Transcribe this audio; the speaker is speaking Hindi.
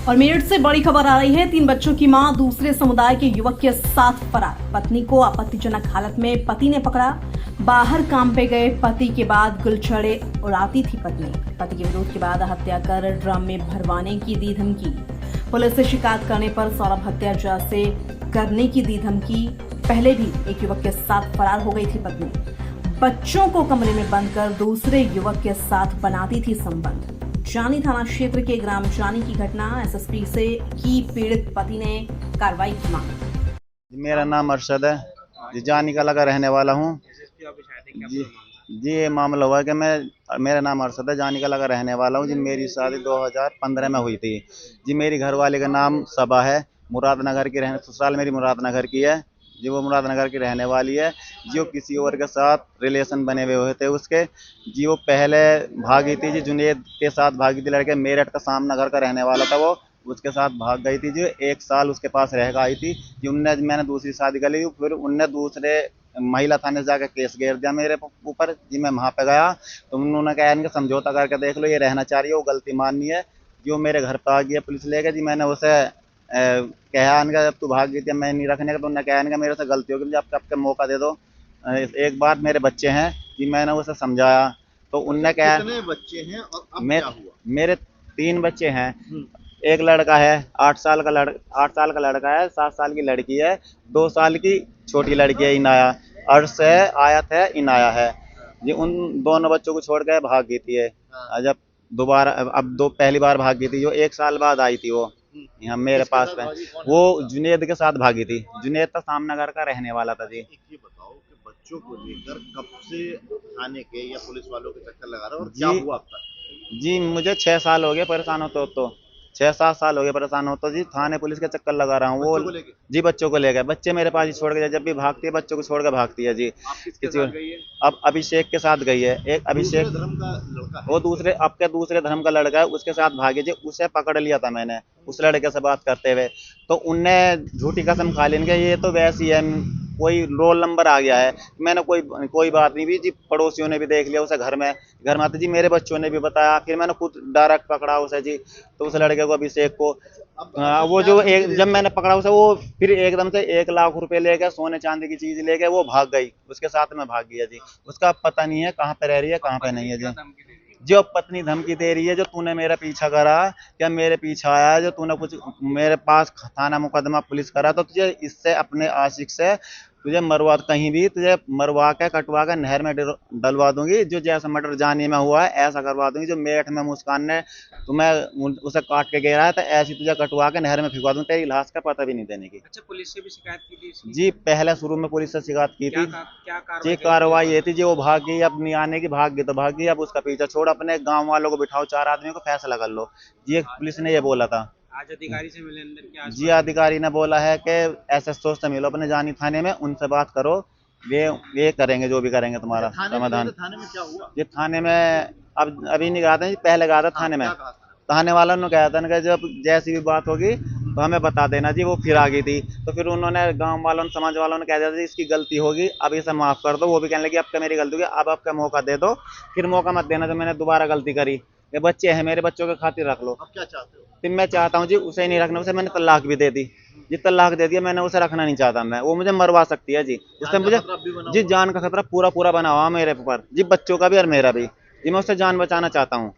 और मेरठ से बड़ी खबर आ रही है। 3 बच्चों की मां दूसरे समुदाय के युवक के साथ फरार। पत्नी को आपत्तिजनक हालत में पति ने पकड़ा। बाहर काम पे गए पति के बाद गुलछड़े उड़ाती थी पत्नी। पति के विरोध के बाद हत्या कर ड्रम में भरवाने की दी धमकी। पुलिस से शिकायत करने पर सौरभ हत्या जैसे करने की दी धमकी। पहले भी एक युवक के साथ फरार हो गई थी पत्नी। बच्चों को कमरे में बंद कर दूसरे युवक के साथ बनाती थी संबंध। जानी थाना क्षेत्र के ग्राम जानी की घटना। एसएसपी से की पीड़ित पति ने कार्रवाई की मांग। मेरा नाम अरशद है जी, जानी का लगा रहने वाला हूँ जी। ये मामला हुआ कि मेरा नाम अरशद है, जानी का लगा रहने वाला हूँ जी। मेरी शादी 2015 में हुई थी जी। मेरी घरवाले का नाम सबा है, मुरादनगर की ससुराल मेरी मुरादनगर की है जी। वो मुरादनगर की रहने वाली है जी। वो किसी और के साथ रिलेशन बने हुए थे उसके जी। वो पहले भागी थी जी, जुनेद के साथ भागी थी। लड़के मेरठ का सामना घर का रहने वाला था, वो उसके साथ भाग गई थी जी। 1 साल उसके पास रह आई थी जी। मैंने दूसरी शादी कर ली। फिर उनने दूसरे महिला थाने से जाकर केस घेर दिया मेरे ऊपर जी। मैं वहाँ पे गया तो उन्होंने कहा इनका समझौता करके देख लो, ये रहना चाह रही है, वो गलती माननी है। जो मेरे घर पर आ गया पुलिस लेके जी। मैंने उसे कहा इनका जब तू भाग गई थी मैं नहीं रखने का, तो उन्होंने कहा इनका मेरे से गलती होगी, जब आपका मौका दे दो। एक बार मेरे बच्चे हैं जी, मैंने उसे समझाया तो उनने कहा कितने बच्चे हैं और अब क्या हुआ? मेरे 3 बच्चे हैं। एक लड़का है 8 साल का 8 साल का लड़का है, 7 साल की लड़की है, 2 साल की छोटी लड़की है इनाया। अर्श है, आयत है, इनाया है जी। उन दोनों बच्चों को छोड़ के भाग गई थी जब दोबारा पहली बार भाग गई थी जो 1 साल बाद आई थी। वो यहाँ मेरे पास में वो जुनेद के साथ भागी थी। जुनेद तो सामनगर का रहने वाला था जी। एक ये बताओ कि बच्चों को लेकर कब से थाने के या पुलिस वालों के चक्कर लगा रहे हो और क्या हुआ अब तक? जी मुझे 6 साल हो गए परेशान होते तो 6-7 साल हो गए परेशान होता जी। थाने पुलिस के चक्कर लगा रहा हूँ। वो जी बच्चों को लेकर, बच्चे मेरे पास ही छोड़ के जब भी भागती है बच्चों को छोड़ के भागती है जी। किसी और गई है? अब अभिषेक के साथ गई है। एक अभिषेक धर्म का लड़का है? वो दूसरे धर्म का लड़का है, उसके साथ भागी जी। उसे पकड़ लिया था मैंने उस लड़के से बात करते हुए, तो उनने झूठी कसम खा ली इनके, ये तो वैसी है, कोई रोल नंबर आ गया है। मैंने कोई बात नहीं भी जी। पड़ोसियों ने भी देख लिया उसे, घर में आते जी। मेरे बच्चों ने भी बताया, फिर मैंने खुद डायरेक्ट पकड़ा उसे जी। तो उस लड़के को अभिषेक को वो जो जब मैंने पकड़ा उसे, वो फिर एकदम से 1 लाख रुपए लेके, सोने चांदी की चीज लेके वो भाग गई। उसके साथ में भाग गया जी। उसका पता नहीं है कहाँ पे रह रही है कहाँ पे नहीं है जी। जो पत्नी धमकी दे रही है, जो तूने मेरा पीछा करा, क्या मेरे पीछा आया, जो तूने कुछ मेरे पास थाना मुकदमा पुलिस करा, तो तुझे इससे अपने आशिक से तुझे मरवा, कहीं भी तुझे मरवा के कटवा के नहर में डलवा दूंगी। जो जैसा मर्डर जानी में हुआ है ऐसा करवा दूंगी। जो मेरठ में मुस्कान ने तुम्हें उसे काट के गिरा है, तो ऐसी तुझे कटवा के नहर में फिरवा दूंगी, तेरी लाश का पता भी नहीं देने की। अच्छा, पुलिस से भी शिकायत की थी इसकी? जी पहले शुरू में पुलिस से शिकायत की थी। क्या जी कार्रवाई ये थी जी, वो भाग गई, अब नहीं आने की, भाग गई तो भाग गई। अब उसका पीछा छोड़, अपने गांव वालों को बिठाओ, 4 आदमियों को फैसला कर लो जी। पुलिस ने ये बोला था। आज अधिकारी से मिले अंदर क्या? जी अधिकारी ने बोला है कि एसएसओ से मिलो अपने जानी थाने में, उनसे बात करो, वे करेंगे जो भी करेंगे तुम्हारा समाधान। थाने में क्या हुआ? ये थाने में अभी नहीं गया था जी, पहले गया था थाने में। थाने वालों ने कहा था कि जब जैसी भी बात होगी तो हमें बता देना जी। वो फिर आ गई थी, तो फिर उन्होंने गांव वालों ने, समाज वालों ने कह दिया था इसकी गलती होगी, अब इसे माफ कर दो। वो भी कहने लगी अब क्या मेरी गलती होगी, अब आपका मौका दे दो, फिर मौका मत देना जो मैंने दोबारा गलती करी। ये बच्चे हैं, मेरे बच्चों के खातिर रख लो। अब क्या चाहते हो? फिर मैं चाहता हूँ जी उसे नहीं रखना। उसे मैंने तलाक भी दे दी जी, तलाक दे दिया मैंने, उसे रखना नहीं चाहता मैं। वो मुझे मरवा सकती है जी, उससे मुझे जी जान का खतरा पूरा बना हुआ मेरे ऊपर जी, बच्चों का भी और मेरा भी जी। मैं उससे जान बचाना चाहता हूँ।